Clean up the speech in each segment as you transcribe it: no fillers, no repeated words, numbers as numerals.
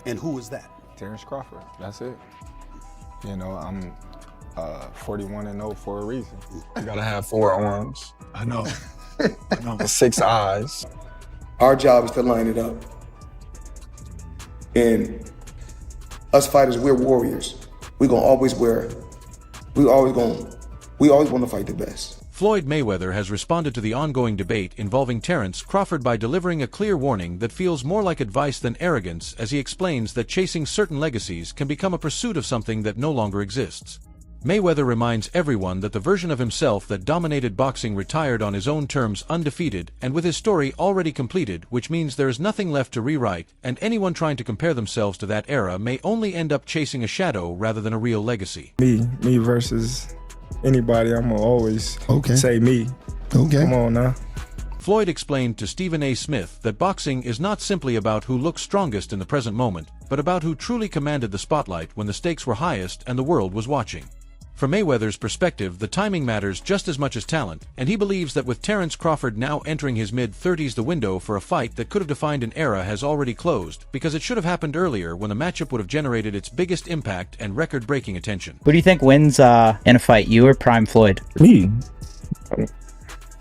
And who is that? Terence Crawford. That's it. You know, I'm 41-0 for a reason. You gotta have 4 arms. I know. 6 eyes. Our job is to line it up. And us fighters, we're warriors. We always want to fight the best. Floyd Mayweather has responded to the ongoing debate involving Terence Crawford by delivering a clear warning that feels more like advice than arrogance, as he explains that chasing certain legacies can become a pursuit of something that no longer exists. Mayweather reminds everyone that the version of himself that dominated boxing retired on his own terms undefeated and with his story already completed, which means there is nothing left to rewrite, and anyone trying to compare themselves to that era may only end up chasing a shadow rather than a real legacy. Me versus anybody, I'm gonna always say me. Okay. Come on now. Floyd explained to Stephen A. Smith that boxing is not simply about who looks strongest in the present moment, but about who truly commanded the spotlight when the stakes were highest and the world was watching. From Mayweather's perspective, the timing matters just as much as talent, and he believes that with Terence Crawford now entering his mid-30s, the window for a fight that could have defined an era has already closed, because it should have happened earlier when the matchup would have generated its biggest impact and record-breaking attention. Who do you think wins in a fight, you or Prime Floyd? Me.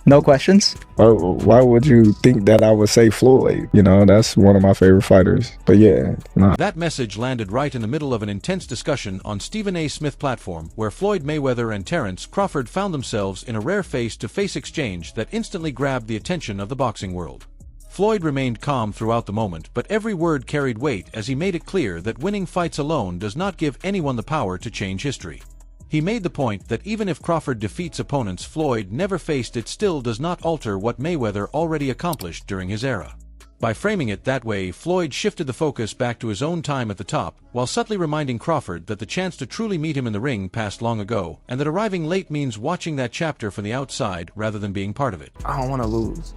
No questions? Why would you think that I would say Floyd? You know, that's one of my favorite fighters. But yeah, nah. That message landed right in the middle of an intense discussion on Stephen A. Smith platform, where Floyd Mayweather and Terence Crawford found themselves in a rare face-to-face exchange that instantly grabbed the attention of the boxing world. Floyd remained calm throughout the moment, but every word carried weight as he made it clear that winning fights alone does not give anyone the power to change history. He made the point that even if Crawford defeats opponents Floyd never faced, it still does not alter what Mayweather already accomplished during his era. By framing it that way, Floyd shifted the focus back to his own time at the top, while subtly reminding Crawford that the chance to truly meet him in the ring passed long ago, and that arriving late means watching that chapter from the outside rather than being part of it. I don't want to lose.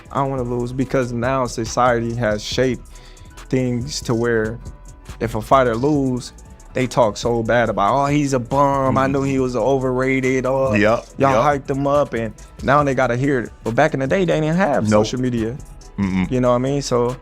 I don't want to lose because now society has shaped things to where if a fighter loses, they talk so bad about, oh, he's a bum. I knew he was overrated. Oh, y'all hyped him up, and now they gotta hear it. But back in the day, they didn't have social media. You know what I mean? So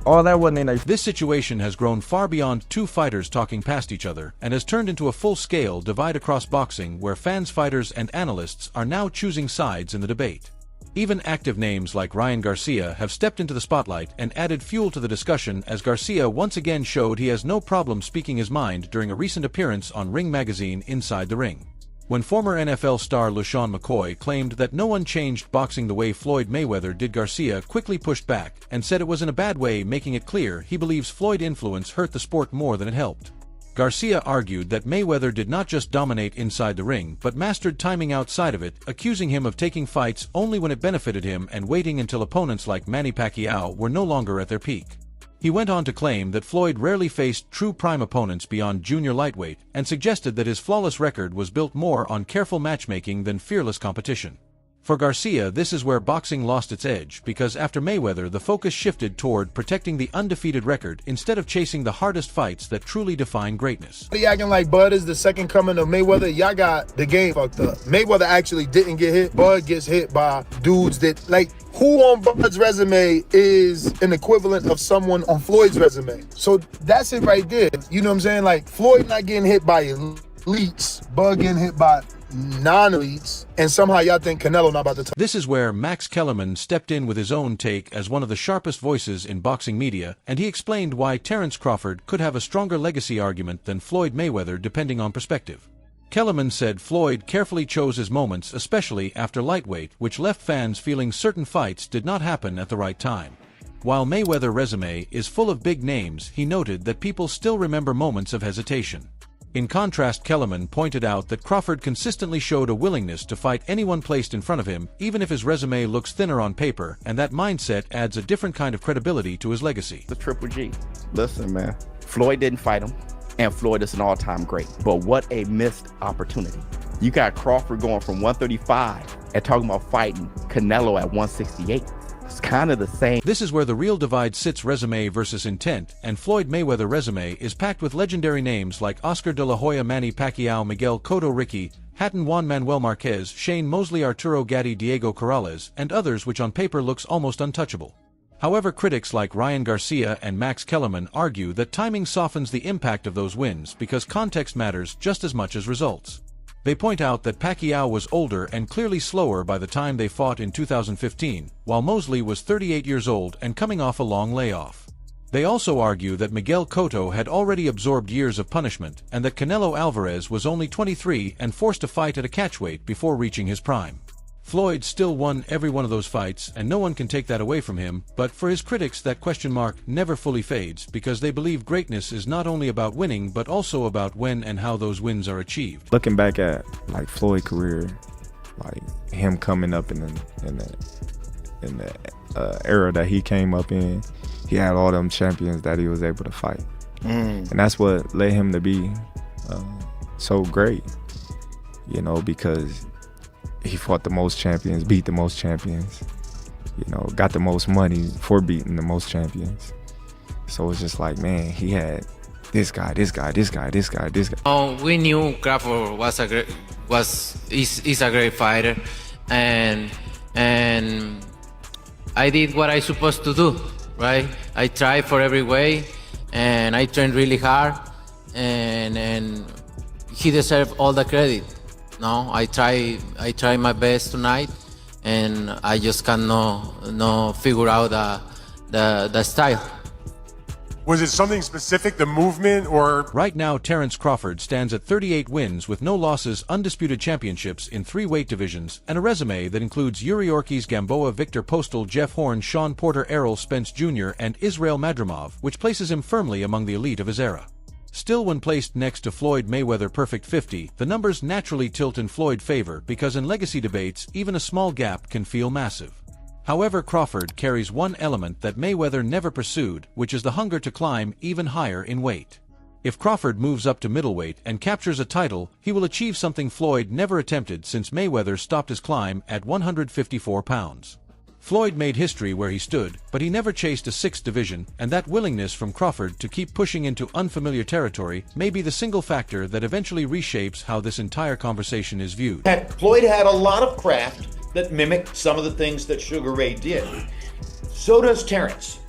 all that wasn't in there. This situation has grown far beyond two fighters talking past each other and has turned into a full-scale divide across boxing, where fans, fighters, and analysts are now choosing sides in the debate. Even active names like Ryan Garcia have stepped into the spotlight and added fuel to the discussion, as Garcia once again showed he has no problem speaking his mind during a recent appearance on Ring Magazine Inside the Ring. When former NFL star LaShawn McCoy claimed that no one changed boxing the way Floyd Mayweather did, Garcia quickly pushed back and said it was in a bad way, making it clear he believes Floyd's influence hurt the sport more than it helped. Garcia argued that Mayweather did not just dominate inside the ring, but mastered timing outside of it, accusing him of taking fights only when it benefited him and waiting until opponents like Manny Pacquiao were no longer at their peak. He went on to claim that Floyd rarely faced true prime opponents beyond junior lightweight, and suggested that his flawless record was built more on careful matchmaking than fearless competition. For Garcia, this is where boxing lost its edge, because after Mayweather, the focus shifted toward protecting the undefeated record instead of chasing the hardest fights that truly define greatness. He acting like Bud is the second coming of Mayweather. Y'all got the game fucked up. Mayweather actually didn't get hit. Bud gets hit by dudes that, like, who on Bud's resume is an equivalent of someone on Floyd's resume? So that's it right there. You know what I'm saying? Like, Floyd not getting hit by elites, Bud getting hit by non-elites, and somehow y'all think Canelo not about to. This is where Max Kellerman stepped in with his own take as one of the sharpest voices in boxing media, and he explained why Terence Crawford could have a stronger legacy argument than Floyd Mayweather depending on perspective. Kellerman said Floyd carefully chose his moments, especially after lightweight, which left fans feeling certain fights did not happen at the right time. While Mayweather's resume is full of big names, he noted that people still remember moments of hesitation. In contrast, Kellerman pointed out that Crawford consistently showed a willingness to fight anyone placed in front of him, even if his resume looks thinner on paper, and that mindset adds a different kind of credibility to his legacy. The Triple G. Listen, man, Floyd didn't fight him, and Floyd is an all-time great. But what a missed opportunity. You got Crawford going from 135 and talking about fighting Canelo at 168. It's kind of the same. This is where the real divide sits: resume versus intent, and Floyd Mayweather's resume is packed with legendary names like Oscar de la Hoya, Manny Pacquiao, Miguel Cotto, Ricky Hatton, Juan Manuel Marquez, Shane Mosley, Arturo Gatti, Diego Corrales, and others, which on paper looks almost untouchable. However, critics like Ryan Garcia and Max Kellerman argue that timing softens the impact of those wins because context matters just as much as results. They point out that Pacquiao was older and clearly slower by the time they fought in 2015, while Mosley was 38 years old and coming off a long layoff. They also argue that Miguel Cotto had already absorbed years of punishment and that Canelo Alvarez was only 23 and forced to fight at a catchweight before reaching his prime. Floyd still won every one of those fights, and no one can take that away from him, but for his critics that question mark never fully fades because they believe greatness is not only about winning but also about when and how those wins are achieved. Looking back at like Floyd's career, like him coming up in the era that he came up in, he had all them champions that he was able to fight. And that's what led him to be so great, you know, because he fought the most champions, beat the most champions, you know, got the most money for beating the most champions. So it's just like, man, he had this guy. We knew Crawford is a great fighter, and I did what I supposed to do, right? I tried for every way, and I trained really hard, and he deserved all the credit. No, I try my best tonight, and I just cannot figure out the style. Was it something specific, the movement, or? Right now, Terence Crawford stands at 38 wins with no losses, undisputed championships in 3 weight divisions, and a resume that includes Yuri Ortiz, Gamboa, Victor Postal, Jeff Horn, Sean Porter, Errol Spence Jr., and Israel Madrimov, which places him firmly among the elite of his era. Still, when placed next to Floyd Mayweather Perfect 50, the numbers naturally tilt in Floyd's favor because in legacy debates, even a small gap can feel massive. However, Crawford carries one element that Mayweather never pursued, which is the hunger to climb even higher in weight. If Crawford moves up to middleweight and captures a title, he will achieve something Floyd never attempted since Mayweather stopped his climb at 154 pounds. Floyd made history where he stood, but he never chased a 6th division, and that willingness from Crawford to keep pushing into unfamiliar territory may be the single factor that eventually reshapes how this entire conversation is viewed. Floyd had a lot of craft that mimicked some of the things that Sugar Ray did. So does Terence.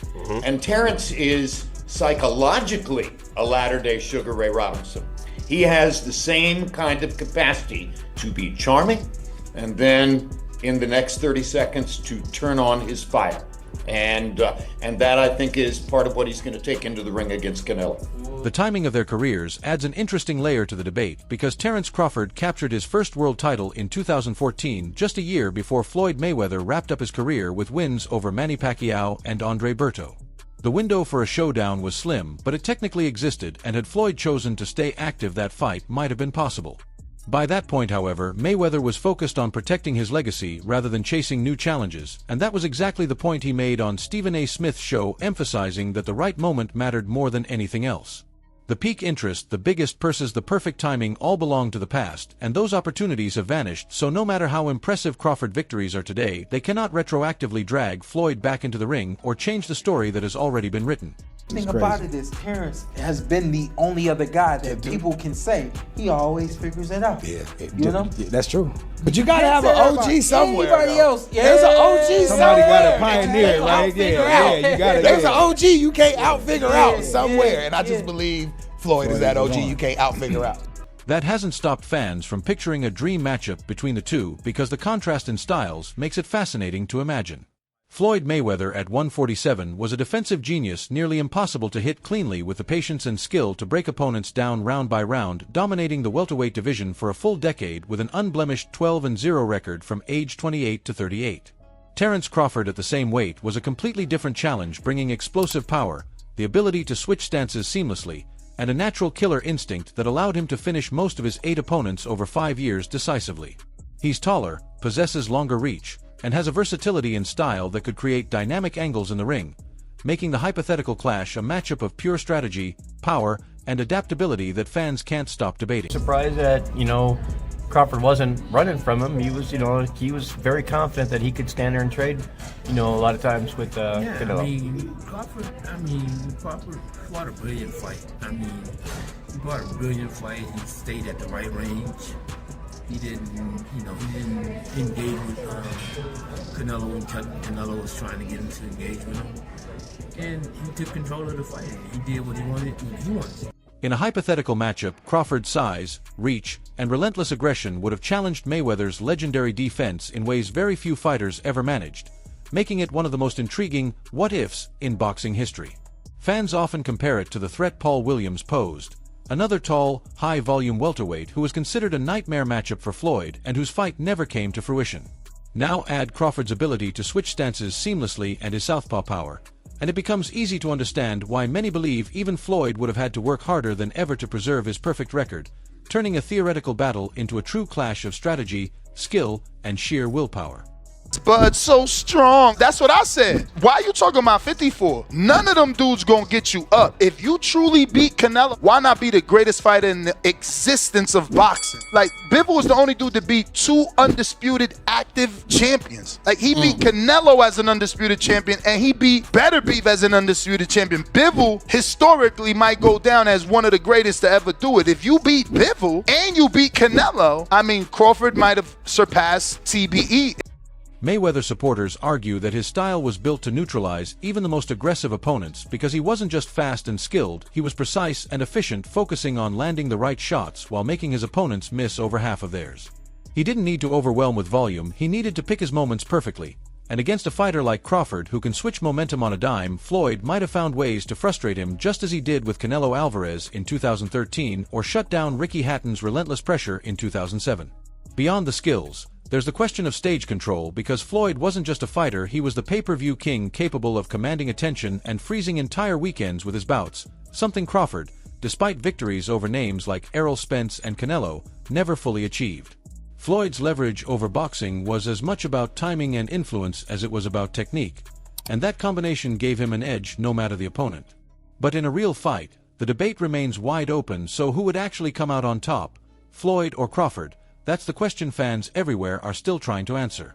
And Terence is psychologically a latter-day Sugar Ray Robinson. He has the same kind of capacity to be charming and then in the next 30 seconds to turn on his fire. And that, I think, is part of what he's going to take into the ring against Canelo. The timing of their careers adds an interesting layer to the debate because Terence Crawford captured his first world title in 2014, just a year before Floyd Mayweather wrapped up his career with wins over Manny Pacquiao and Andre Berto. The window for a showdown was slim, but it technically existed, and had Floyd chosen to stay active, that fight might have been possible. By that point, however, Mayweather was focused on protecting his legacy rather than chasing new challenges, and that was exactly the point he made on Stephen A. Smith's show, emphasizing that the right moment mattered more than anything else. The peak interest, the biggest purses, the perfect timing all belong to the past, and those opportunities have vanished, so no matter how impressive Crawford victories are today, they cannot retroactively drag Floyd back into the ring or change the story that has already been written. The thing about it is Terence has been the only other guy that people can say he always figures it out. Yeah, you know? Yeah, that's true. But you gotta have an OG somewhere. Anybody else? Yeah. There's an OG Somebody somewhere. got a pioneer, right? Yeah, you gotta. There's an OG you can't out-figure out somewhere, and I just believe Floyd is that OG you can't out-figure out. That hasn't stopped fans from picturing a dream matchup between the two because the contrast in styles makes it fascinating to imagine. Floyd Mayweather at 147 was a defensive genius nearly impossible to hit cleanly, with the patience and skill to break opponents down round by round, dominating the welterweight division for a full decade with an unblemished 12-0 record from age 28 to 38. Terence Crawford at the same weight was a completely different challenge, bringing explosive power, the ability to switch stances seamlessly, and a natural killer instinct that allowed him to finish most of his 8 opponents over 5 years decisively. He's taller, possesses longer reach, and has a versatility in style that could create dynamic angles in the ring, making the hypothetical clash a matchup of pure strategy, power, and adaptability that fans can't stop debating. Surprised that, Crawford wasn't running from him. He was very confident that he could stand there and trade, a lot of times with Canelo. Crawford fought a brilliant fight. He fought a brilliant fight. He stayed at the right range. He didn't engage with Canelo when Canelo was trying to get him to engage with him. And he took control of the fight. He did what he wanted when he wanted. In a hypothetical matchup, Crawford's size, reach, and relentless aggression would have challenged Mayweather's legendary defense in ways very few fighters ever managed, making it one of the most intriguing what-ifs in boxing history. Fans often compare it to the threat Paul Williams posed, another tall, high-volume welterweight who was considered a nightmare matchup for Floyd and whose fight never came to fruition. Now add Crawford's ability to switch stances seamlessly and his southpaw power, and it becomes easy to understand why many believe even Floyd would have had to work harder than ever to preserve his perfect record, turning a theoretical battle into a true clash of strategy, skill, and sheer willpower. Bud's so strong. That's what I said. Why are you talking about 54? None of them dudes gonna get you up. If you truly beat Canelo, why not be the greatest fighter in the existence of boxing? Like, Bivol was the only dude to beat 2 undisputed active champions. Like, he beat Canelo as an undisputed champion, and he beat Better Beef as an undisputed champion. Bivol, historically, might go down as one of the greatest to ever do it. If you beat Bivol and you beat Canelo, I mean, Crawford might have surpassed TBE. Mayweather supporters argue that his style was built to neutralize even the most aggressive opponents because he wasn't just fast and skilled, he was precise and efficient, focusing on landing the right shots while making his opponents miss over half of theirs. He didn't need to overwhelm with volume, he needed to pick his moments perfectly. And against a fighter like Crawford who can switch momentum on a dime, Floyd might have found ways to frustrate him just as he did with Canelo Alvarez in 2013 or shut down Ricky Hatton's relentless pressure in 2007. Beyond the skills, there's the question of stage control because Floyd wasn't just a fighter, he was the pay-per-view king capable of commanding attention and freezing entire weekends with his bouts, something Crawford, despite victories over names like Errol Spence and Canelo, never fully achieved. Floyd's leverage over boxing was as much about timing and influence as it was about technique, and that combination gave him an edge no matter the opponent. But in a real fight, the debate remains wide open, so who would actually come out on top, Floyd or Crawford? That's the question fans everywhere are still trying to answer.